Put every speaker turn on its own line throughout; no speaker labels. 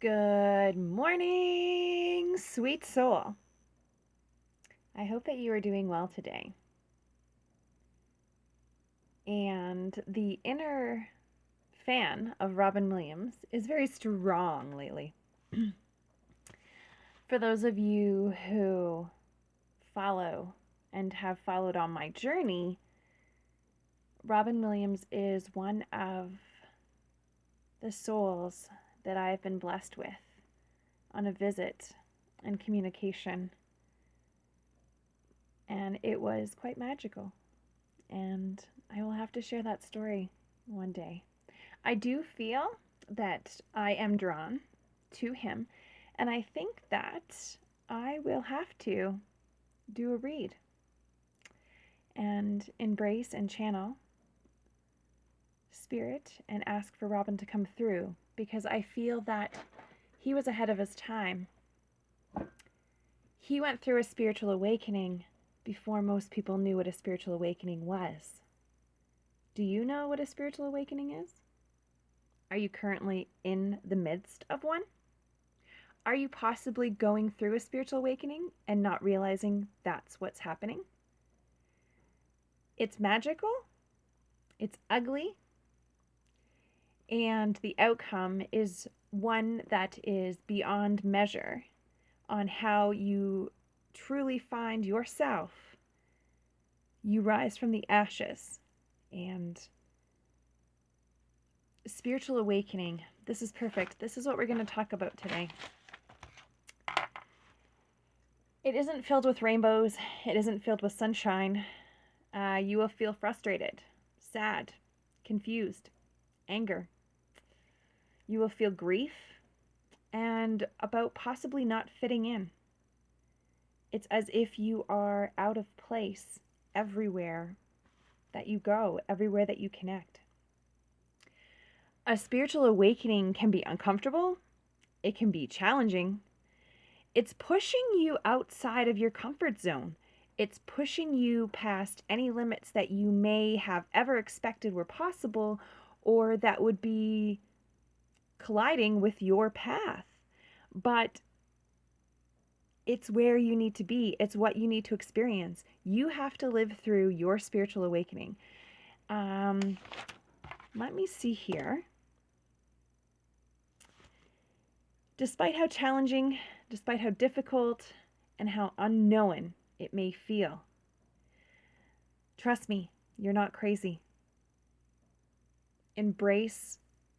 Good morning, sweet soul. I hope that you are doing well today. And the inner fan of Robin Williams is very strong lately. For those of you who follow and have followed on my journey, Robin Williams is one of the souls that I have been blessed with on a visit and communication. And it was quite magical. And I will have to share that story one day. I do feel that I am drawn to him, and I think that I will have to do a read and embrace and channel spirit and ask for Robin to come through, because I feel that he was ahead of his time. He went through a spiritual awakening before most people knew what a spiritual awakening was. Do you know what a spiritual awakening is? Are you currently in the midst of one? Are you possibly going through a spiritual awakening and not realizing that's what's happening? It's magical, it's ugly, and the outcome is one that is beyond measure on how you truly find yourself. You rise from the ashes. And spiritual awakening, this is perfect. This is what we're going to talk about today. It isn't filled with rainbows. It isn't filled with sunshine. You will feel frustrated, sad, confused, anger. You will feel grief and about possibly not fitting in. It's as if you are out of place everywhere that you go, everywhere that you connect. A spiritual awakening can be uncomfortable. It can be challenging. It's pushing you outside of your comfort zone. It's pushing you past any limits that you may have ever expected were possible or that would be colliding with your path. But it's where you need to be. It's what you need to experience. You have to live through your spiritual awakening. Let me see here. Despite how challenging, despite how difficult, and how unknown it may feel, trust me, you're not crazy. Embrace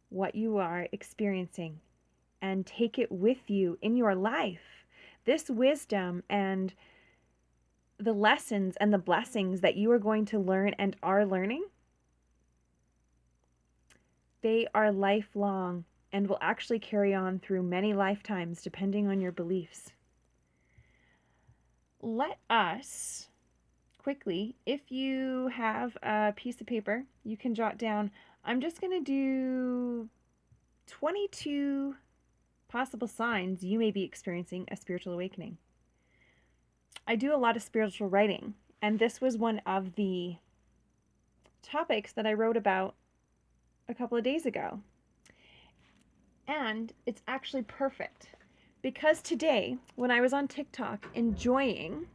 what you are experiencing and take it with you in your life. This wisdom and the lessons and the blessings that you are going to learn and are learning, they are lifelong and will actually carry on through many lifetimes depending on your beliefs. Let us quickly, if you have a piece of paper, you can jot down, I'm just going to do 22 possible signs you may be experiencing a spiritual awakening. I do a lot of spiritual writing, and this was one of the topics that I wrote about a couple of days ago. And it's actually perfect because today, when I was on TikTok enjoying,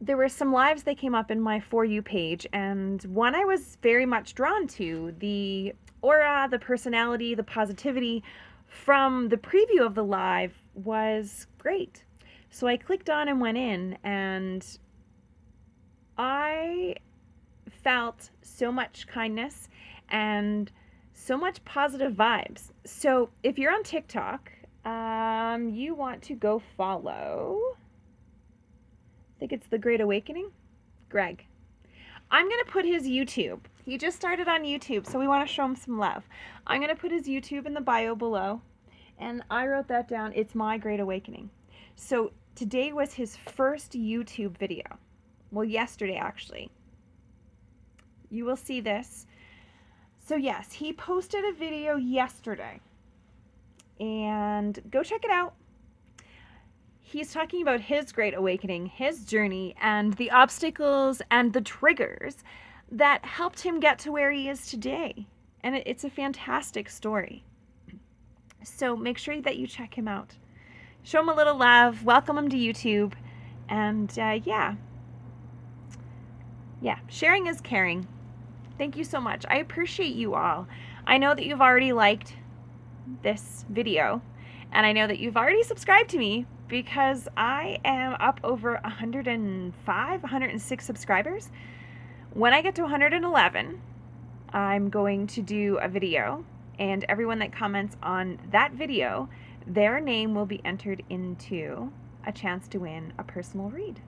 there were some lives that came up in my For You page, and one I was very much drawn to. The aura, the personality, the positivity from the preview of the live was great. So I clicked on and went in, and I felt so much kindness and so much positive vibes. So if you're on TikTok, you want to go follow, I think it's The Great Awakening, Greg. I'm going to put his YouTube. He just started on YouTube, so we want to show him some love. I'm going to put his YouTube in the bio below, and I wrote that down. It's My Great Awakening. So today was his first YouTube video. Well, yesterday, actually. You will see this. So yes, he posted a video yesterday, and go check it out. He's talking about his great awakening, his journey, and the obstacles and the triggers that helped him get to where he is today. And it's a fantastic story. So make sure that you check him out. Show him a little love, welcome him to YouTube, and yeah, sharing is caring. Thank you so much. I appreciate you all. I know that you've already liked this video, and I know that you've already subscribed to me because I am up over 105, 106 subscribers. When I get to 111, I'm going to do a video, and everyone that comments on that video, their name will be entered into a chance to win a personal read.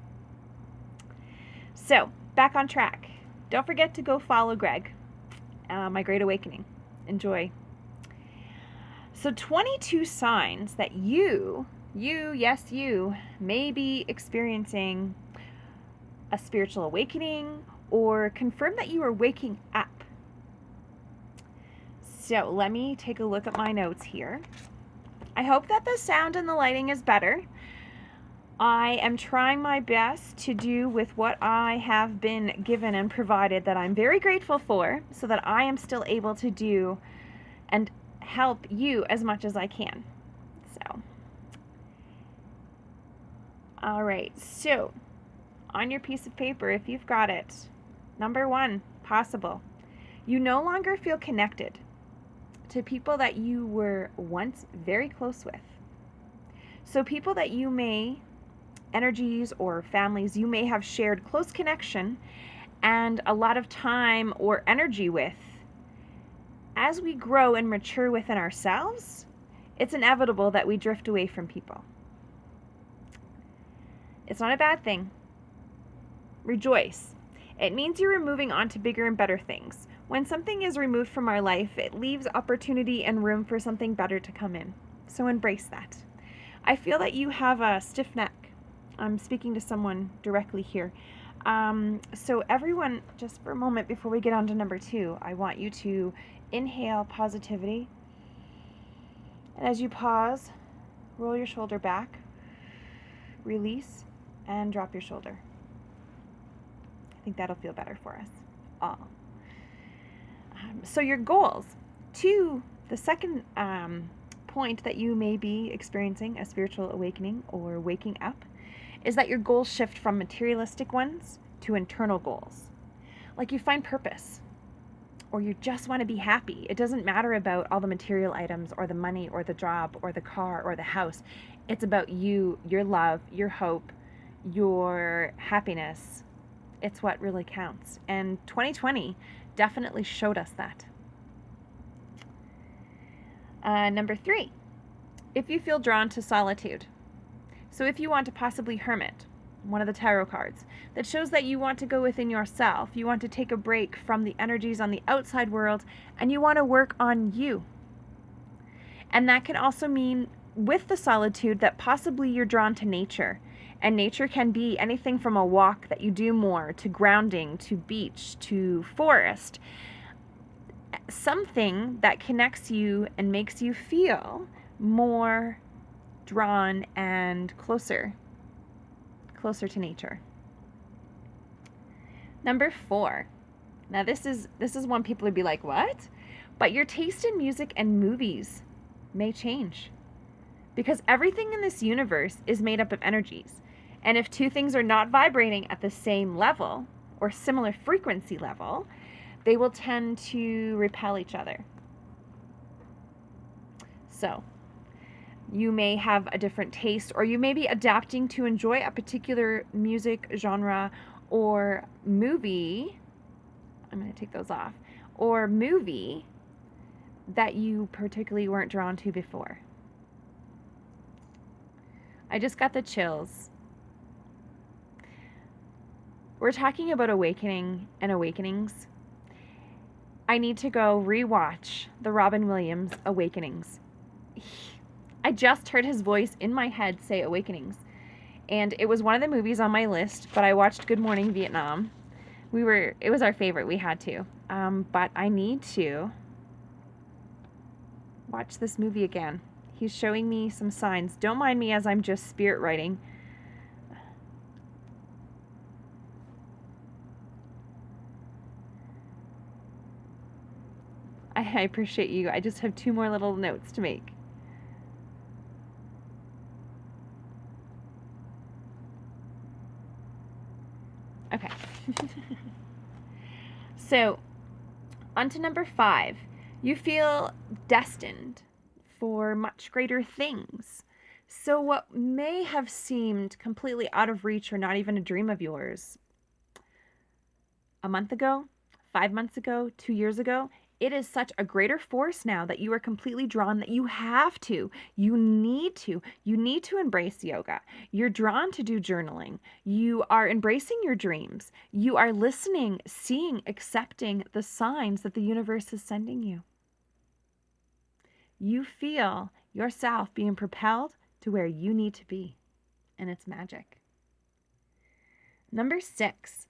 So, back on track. Don't forget to go follow Greg, My Great Awakening. Enjoy. So 22 signs that you, yes, you, may be experiencing a spiritual awakening or confirm that you are waking up. So let me take a look at my notes here. I hope that the sound and the lighting is better. I am trying my best to do with what I have been given and provided that I'm very grateful for, so that I am still able to do and help you as much as I can. So, all right, so on your piece of paper, if you've got it, number 1, possible. You no longer feel connected to people that you were once very close with. So people that you may, energies or families you may have shared close connection and a lot of time or energy with, as we grow and mature within ourselves, it's inevitable that we drift away from people. It's not a bad thing. Rejoice. It means you're moving on to bigger and better things. When something is removed from our life, it leaves opportunity and room for something better to come in. So embrace that. I feel that you have a stiff neck. I'm speaking to someone directly here. So everyone, just for a moment before we get on to number 2, I want you to inhale positivity. And as you pause, roll your shoulder back, release, and drop your shoulder. I think that'll feel better for us all. So your goals. To the second point that you may be experiencing a spiritual awakening or waking up is that your goals shift from materialistic ones to internal goals. Like you find purpose, or you just want to be happy. It doesn't matter about all the material items or the money or the job or the car or the house. It's about you, your love, your hope, your happiness. It's what really counts. And 2020 definitely showed us that. Number 3, if you feel drawn to solitude. So if you want to possibly hermit, one of the tarot cards, that shows that you want to go within yourself, you want to take a break from the energies on the outside world, and you want to work on you. And that can also mean, with the solitude, that possibly you're drawn to nature. And nature can be anything from a walk that you do more, to grounding, to beach, to forest. Something that connects you and makes you feel more drawn and closer to nature. Number 4. Now this is one people would be like, what? But your taste in music and movies may change. Because everything in this universe is made up of energies. And if 2 things are not vibrating at the same level or similar frequency level, they will tend to repel each other. So, you may have a different taste, or you may be adapting to enjoy a particular music genre or movie. I'm going to take those off. Or movie that you particularly weren't drawn to before. I just got the chills. We're talking about awakening and awakenings. I need to go rewatch the Robin Williams Awakenings. I just heard his voice in my head say Awakenings. And it was one of the movies on my list, but I watched Good Morning Vietnam. It was our favorite, we had to. But I need to watch this movie again. He's showing me some signs. Don't mind me as I'm just spirit writing. I appreciate you. I just have 2 more little notes to make. Okay. So, on to number 5. You feel destined for much greater things. So, what may have seemed completely out of reach or not even a dream of yours a month ago, 5 months ago, 2 years ago, it is such a greater force now that you are completely drawn that you have to, you need to embrace yoga. You're drawn to do journaling. You are embracing your dreams. You are listening, seeing, accepting the signs that the universe is sending you. You feel yourself being propelled to where you need to be, and it's magic. Number 6.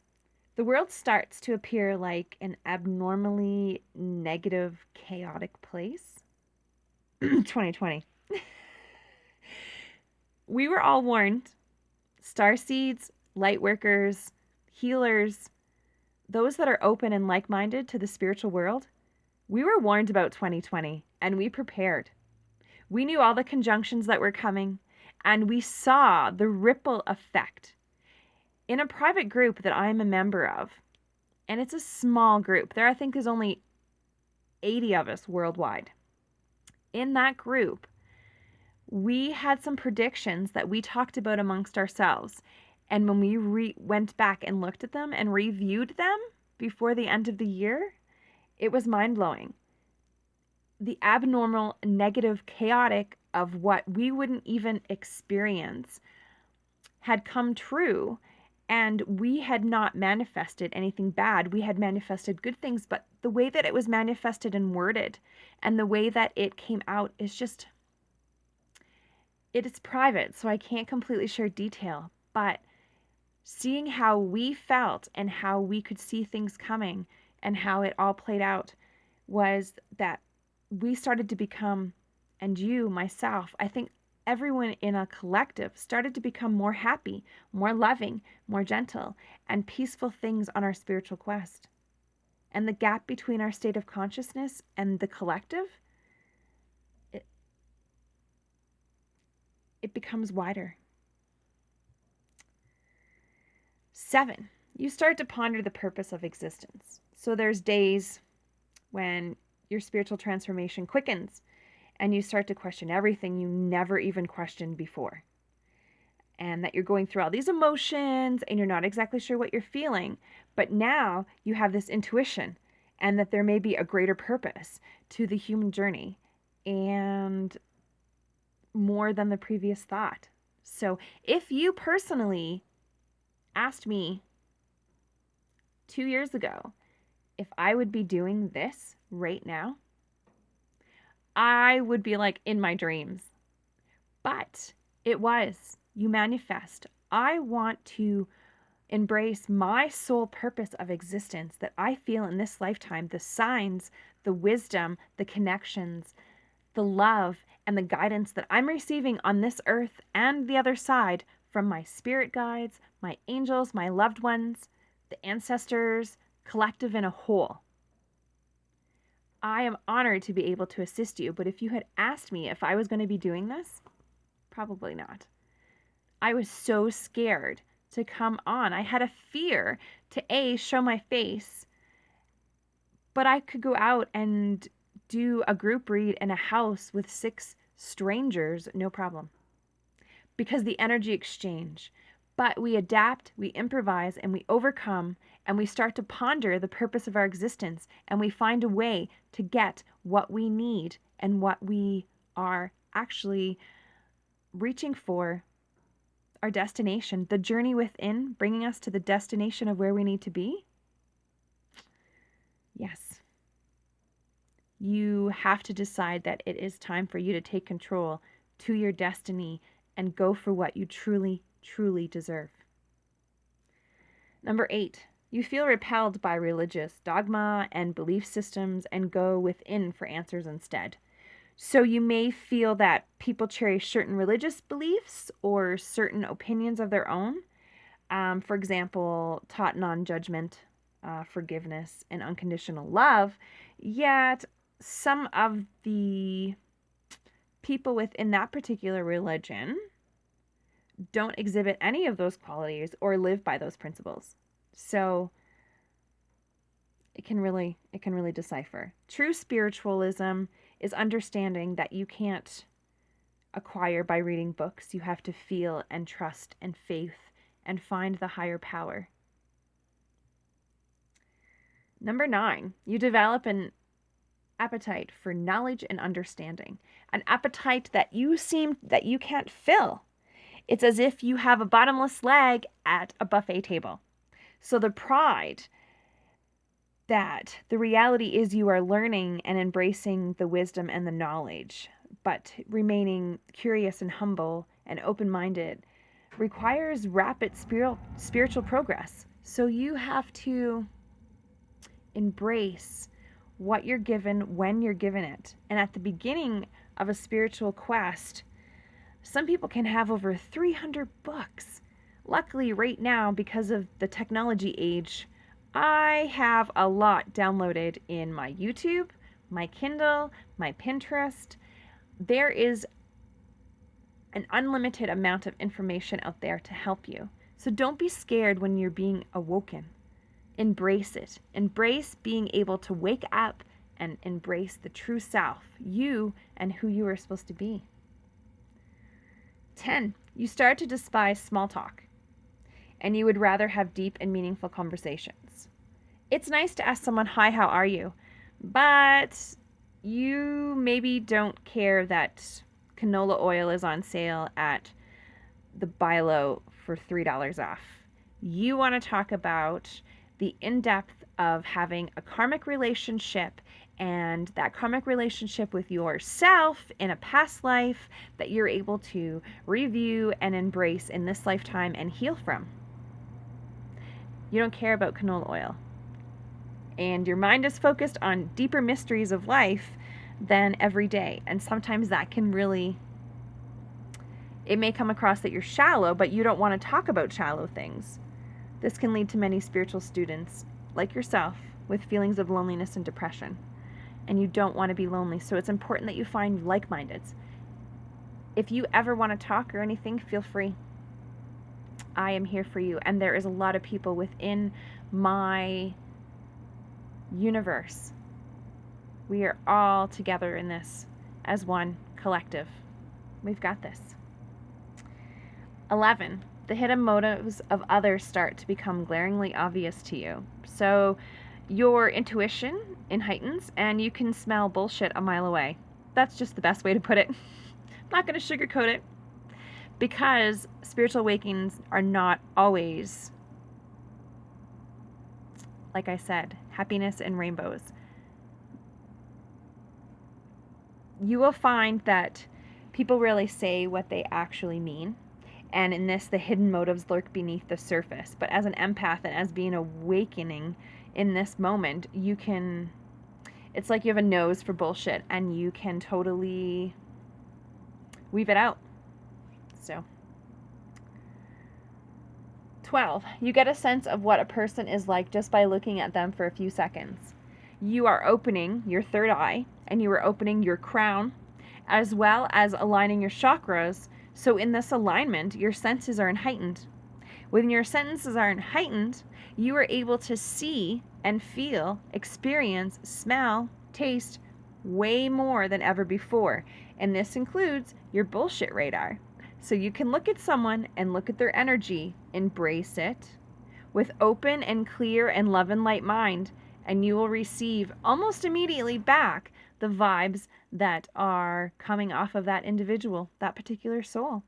The world starts to appear like an abnormally negative, chaotic place. 2020. We were all warned. Starseeds, light workers, healers, those that are open and like-minded to the spiritual world, we were warned about 2020 and we prepared. We knew all the conjunctions that were coming and we saw the ripple effect in a private group that I'm a member of. And it's a small group. I think there's only 80 of us worldwide. In that group, we had some predictions that we talked about amongst ourselves. And when we went back and looked at them and reviewed them before the end of the year, it was mind-blowing. The abnormal, negative, chaotic of what we wouldn't even experience had come true. And we had not manifested anything bad. We had manifested good things, but the way that it was manifested and worded and the way that it came out is just, it is private, so I can't completely share detail. But seeing how we felt and how we could see things coming and how it all played out was that we started to become, and you, myself, I think everyone in a collective started to become more happy, more loving, more gentle, and peaceful things on our spiritual quest. And the gap between our state of consciousness and the collective, it becomes wider. 7, you start to ponder the purpose of existence. So there's days when your spiritual transformation quickens and you start to question everything you never even questioned before. And that you're going through all these emotions and you're not exactly sure what you're feeling. But now you have this intuition and that there may be a greater purpose to the human journey and more than the previous thought. So if you personally asked me 2 years ago if I would be doing this right now, I would be like in my dreams. But it was. You manifest. I want to embrace my sole purpose of existence that I feel in this lifetime, the signs, the wisdom, the connections, the love, and the guidance that I'm receiving on this earth and the other side from my spirit guides, my angels, my loved ones, the ancestors, collective in a whole. I am honored to be able to assist you, but if you had asked me if I was going to be doing this, probably not. I was so scared to come on. I had a fear to show my face, but I could go out and do a group read in a house with 6 strangers, no problem. Because the energy exchange. But we adapt, we improvise, and we overcome, and we start to ponder the purpose of our existence, and we find a way to get what we need and what we are actually reaching for, our destination, the journey within, bringing us to the destination of where we need to be. Yes. You have to decide that it is time for you to take control to your destiny and go for what you truly, truly deserve. Number 8, you feel repelled by religious dogma and belief systems and go within for answers instead. So you may feel that people cherish certain religious beliefs or certain opinions of their own. For example, taught non-judgment, forgiveness, and unconditional love. Yet some of the people within that particular religion don't exhibit any of those qualities or live by those principles. So it can really decipher. True spiritualism is understanding that you can't acquire by reading books. You have to feel and trust and faith and find the higher power. Number 9, you develop an appetite for knowledge and understanding. An appetite that you can't fill. It's as if you have a bottomless leg at a buffet table. So the pride that the reality is you are learning and embracing the wisdom and the knowledge, but remaining curious and humble and open-minded requires rapid spiritual progress. So you have to embrace what you're given when you're given it. And at the beginning of a spiritual quest, some people can have over 300 books. Luckily, right now, because of the technology age, I have a lot downloaded in my YouTube, my Kindle, my Pinterest. There is an unlimited amount of information out there to help you. So don't be scared when you're being awoken. Embrace it. Embrace being able to wake up and embrace the true self, you and who you are supposed to be. 10, you start to despise small talk, and you would rather have deep and meaningful conversations. It's nice to ask someone, "Hi, how are you?" But you maybe don't care that canola oil is on sale at the buy low for $3 off. You want to talk about the in-depth of having a karmic relationship, and that karmic relationship with yourself in a past life that you're able to review and embrace in this lifetime and heal from. You don't care about canola oil. And your mind is focused on deeper mysteries of life than every day. And sometimes that can really, it may come across that you're shallow, but you don't want to talk about shallow things. This can lead to many spiritual students, like yourself, with feelings of loneliness and depression. And you don't want to be lonely, so it's important that you find like-mindeds. If you ever want to talk or anything, feel free. I am here for you. And there is a lot of people within my universe. We are all together in this as one collective. We've got this. 11, the hidden motives of others start to become glaringly obvious to you. So your intuition heightens and you can smell bullshit a mile away. That's just the best way to put it. I'm not going to sugarcoat it, because spiritual awakenings are not always, like I said, happiness and rainbows. You will find that people really say what they actually mean. And in this, the hidden motives lurk beneath the surface. But as an empath and as being awakening in this moment, you can, it's like you have a nose for bullshit and you can totally weave it out. So 12, you get a sense of what a person is like just by looking at them for a few seconds. You are opening your third eye and you are opening your crown, as well as aligning your chakras. So in this alignment, your senses are heightened. When your senses are heightened, you are able to see and feel, experience, smell, taste way more than ever before. And this includes your bullshit radar. So you can look at someone and look at their energy, embrace it with open and clear and love and light mind, and you will receive almost immediately back the vibes that are coming off of that individual, that particular soul.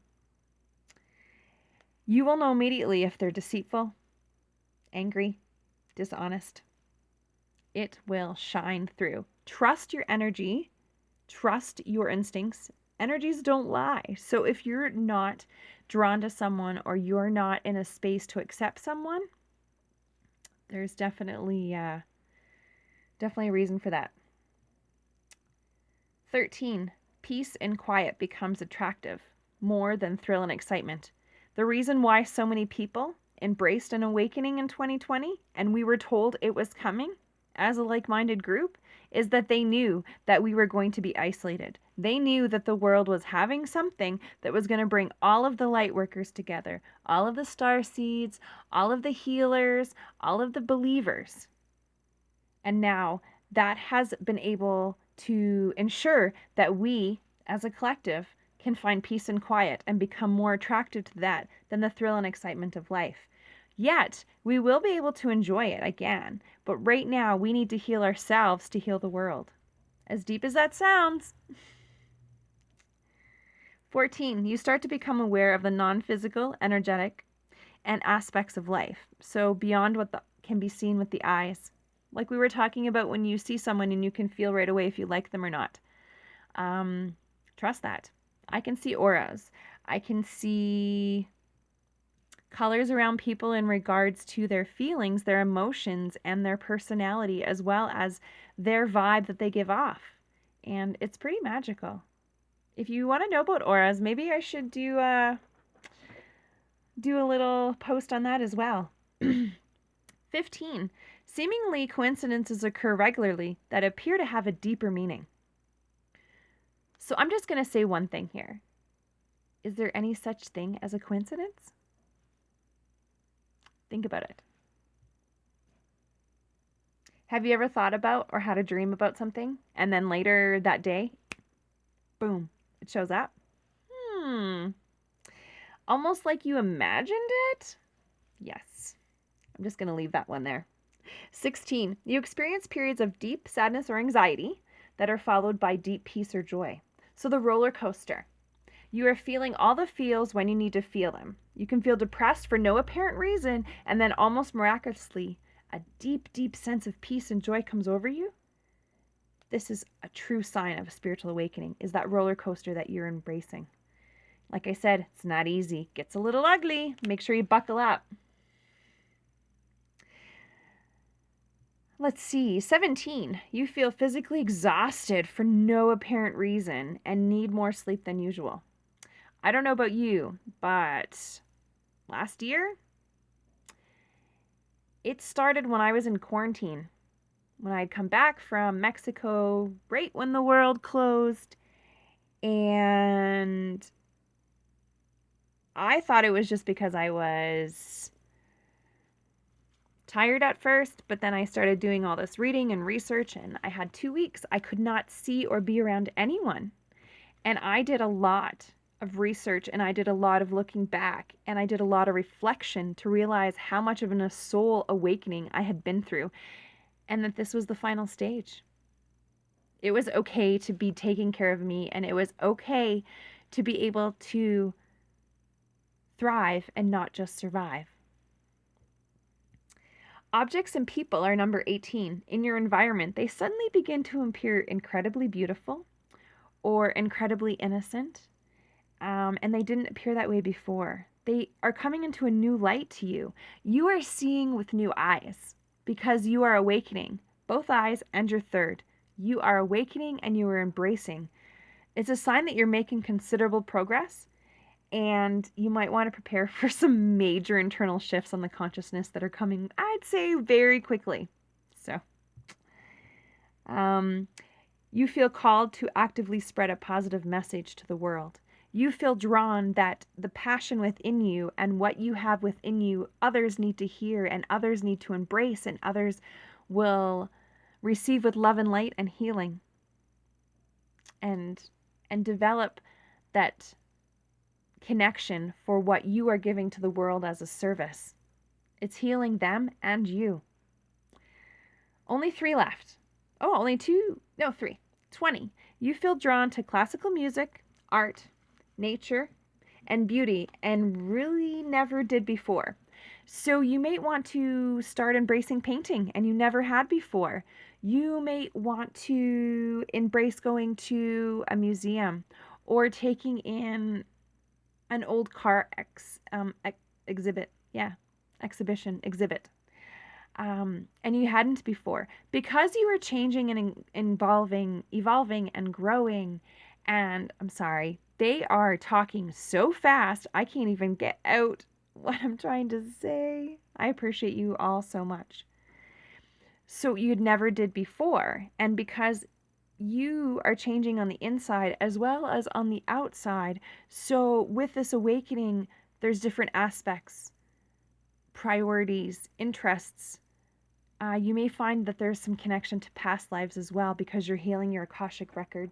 You will know immediately if they're deceitful, angry, dishonest. It will shine through. Trust your energy, trust your instincts. Energies don't lie. So if you're not drawn to someone or you're not in a space to accept someone, there's definitely a reason for that. 13, peace and quiet becomes attractive more than thrill and excitement. The reason why so many people embraced an awakening in 2020 and we were told it was coming as a like-minded group is that they knew that we were going to be isolated They knew that the world was having something that was going to bring all of the light workers together, all of the star seeds, all of the healers, all of the believers. And now that has been able to ensure that we, as a collective, can find peace and quiet and become more attracted to that than the thrill and excitement of life. Yet, we will be able to enjoy it again. But right now, we need to heal ourselves to heal the world. As deep as that sounds. 14, you start to become aware of the non-physical, energetic, and aspects of life. So beyond what can be seen with the eyes. Like we were talking about when you see someone and you can feel right away if you like them or not. Trust that. I can see auras. I can see colors around people in regards to their feelings, their emotions, and their personality, as well as their vibe that they give off. And it's pretty magical. If you want to know about auras, maybe I should do a little post on that as well. 15. Seemingly coincidences occur regularly that appear to have a deeper meaning. So I'm just going to say one thing here. Is there any such thing as a coincidence? Think about it. Have you ever thought about or had a dream about something and then later that day, boom, it shows up? Almost like you imagined it? Yes. I'm just going to leave that one there. 16. You experience periods of deep sadness or anxiety that are followed by deep peace or joy. So the roller coaster. You are feeling all the feels when you need to feel them. You can feel depressed for no apparent reason, and then almost miraculously, a deep, deep sense of peace and joy comes over you. This is a true sign of a spiritual awakening, is that roller coaster that you're embracing. Like I said, it's not easy. It gets a little ugly. Make sure you buckle up. Let's see, 17. You feel physically exhausted for no apparent reason and need more sleep than usual. I don't know about you, but last year, it started when I was in quarantine. When I'd come back from Mexico right when the world closed, and I thought it was just because I was tired at first, but then I started doing all this reading and research, and I had 2 weeks. I could not see or be around anyone. And I did a lot of research, and I did a lot of looking back, and I did a lot of reflection to realize how much of a soul awakening I had been through, and that this was the final stage. It was okay to be taking care of me, and it was okay to be able to thrive and not just survive. Objects and people are number 18. In your environment, they suddenly begin to appear incredibly beautiful or incredibly innocent, and they didn't appear that way before. They are coming into a new light to you. You are seeing with new eyes because you are awakening, both eyes and your third. You are awakening and you are embracing. It's a sign that you're making considerable progress, and you might want to prepare for some major internal shifts on the consciousness that are coming, I'd say, very quickly. So, you feel called to actively spread a positive message to the world. You feel drawn that the passion within you and what you have within you, others need to hear and others need to embrace, and others will receive with love and light and healing. And develop that connection for what you are giving to the world as a service. It's healing them and you. Only 3 left. Oh, only 2. No, 3. 20. You feel drawn to classical music, art, nature, and beauty, and really never did before. So you may want to start embracing painting, and you never had before. You may want to embrace going to a museum or taking in an old car exhibit. And you hadn't before. Because you were changing and evolving and growing, and I'm sorry, they are talking so fast, I can't even get out what I'm trying to say. I appreciate you all so much. So you'd never did before, and because you are changing on the inside as well as on the outside. So with this awakening, there's different aspects, priorities, interests. You may find that there's some connection to past lives as well because you're healing your Akashic record.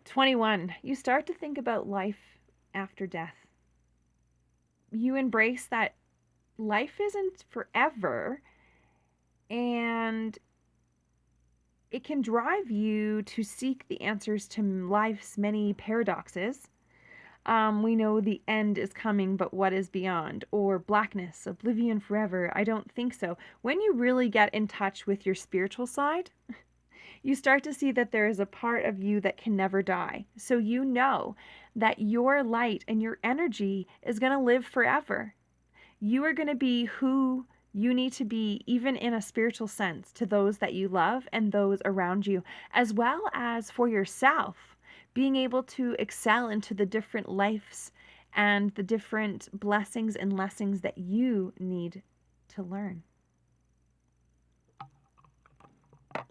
21, you start to think about life after death. You embrace that life isn't forever, and it can drive you to seek the answers to life's many paradoxes. We know the end is coming, but what is beyond? Or blackness, oblivion forever. I don't think so. When you really get in touch with your spiritual side, you start to see that there is a part of you that can never die. So you know that your light and your energy is going to live forever. You are going to be who you need to be, even in a spiritual sense, to those that you love and those around you, as well as for yourself, being able to excel into the different lives and the different blessings and lessons that you need to learn. A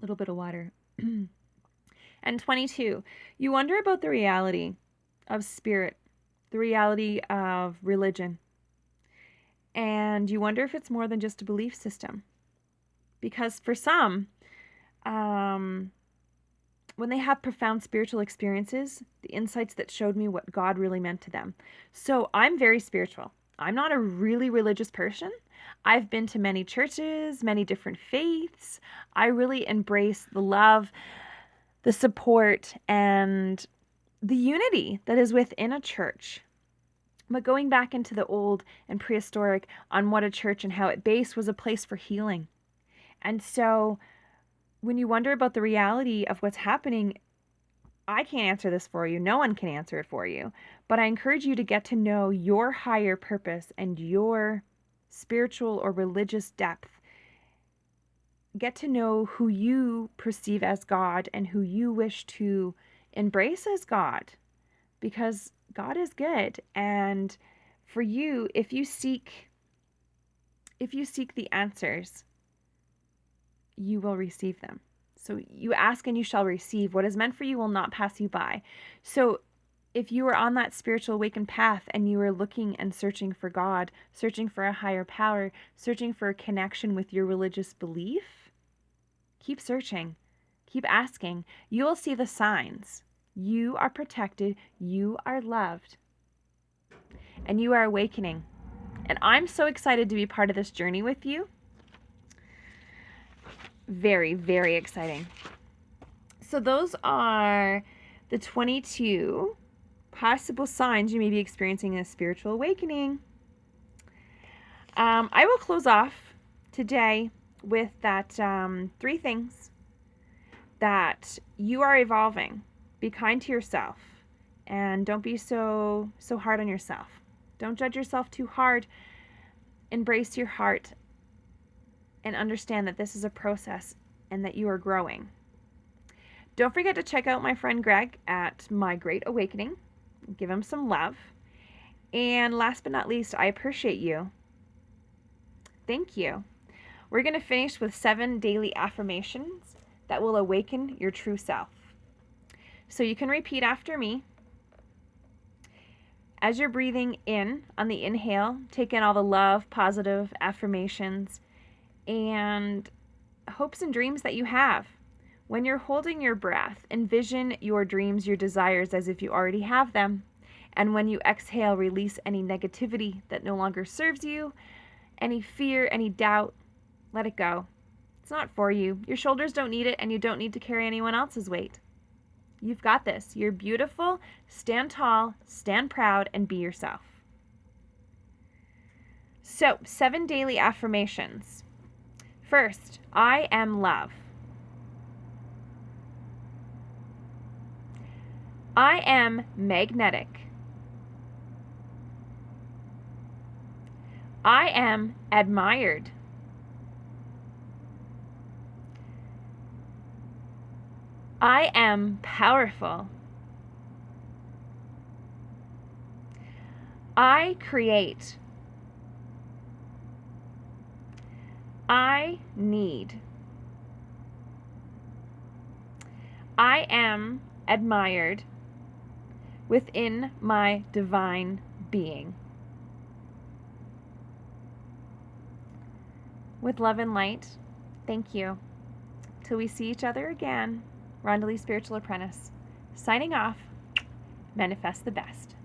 little bit of water. And 22, you wonder about the reality of spirit, the reality of religion. And you wonder if it's more than just a belief system. Because for some, when they have profound spiritual experiences, the insights that showed me what God really meant to them. So I'm very spiritual. I'm not a really religious person. I've been to many churches, many different faiths. I really embrace the love, the support, and the unity that is within a church. But going back into the old and prehistoric on what a church and how it based was a place for healing. And so when you wonder about the reality of what's happening, I can't answer this for you. No one can answer it for you. But I encourage you to get to know your higher purpose and your spiritual or religious depth. Get to know who you perceive as God and who you wish to embrace as God. Because God is good, and for you, if you seek the answers, you will receive them. So you ask and you shall receive. What is meant for you will not pass you by. So if you are on that spiritual awakened path and you are looking and searching for God, searching for a higher power, searching for a connection with your religious belief, keep searching, keep asking. You will see the signs. You are protected, you are loved, and you are awakening. And I'm so excited to be part of this journey with you. Very, very exciting. So those are the 22 possible signs you may be experiencing a spiritual awakening. I will close off today with that 3 things that you are evolving. Be kind to yourself, and don't be so hard on yourself. Don't judge yourself too hard. Embrace your heart and understand that this is a process and that you are growing. Don't forget to check out my friend Greg at My Great Awakening. Give him some love. And last but not least, I appreciate you. Thank you. We're going to finish with 7 daily affirmations that will awaken your true self. So you can repeat after me. As you're breathing in on the inhale, take in all the love, positive affirmations, and hopes and dreams that you have. When you're holding your breath, envision your dreams, your desires as if you already have them. And when you exhale, release any negativity that no longer serves you, any fear, any doubt, let it go. It's not for you. Your shoulders don't need it, and you don't need to carry anyone else's weight. You've got this. You're beautiful. Stand tall, stand proud, and be yourself. So, 7 daily affirmations. First, I am love. I am magnetic. I am admired. I am powerful. I create. I need. I am admired within my divine being. With love and light, thank you. Till we see each other again, Rondalee Spiritual Apprentice, signing off. Manifest the best.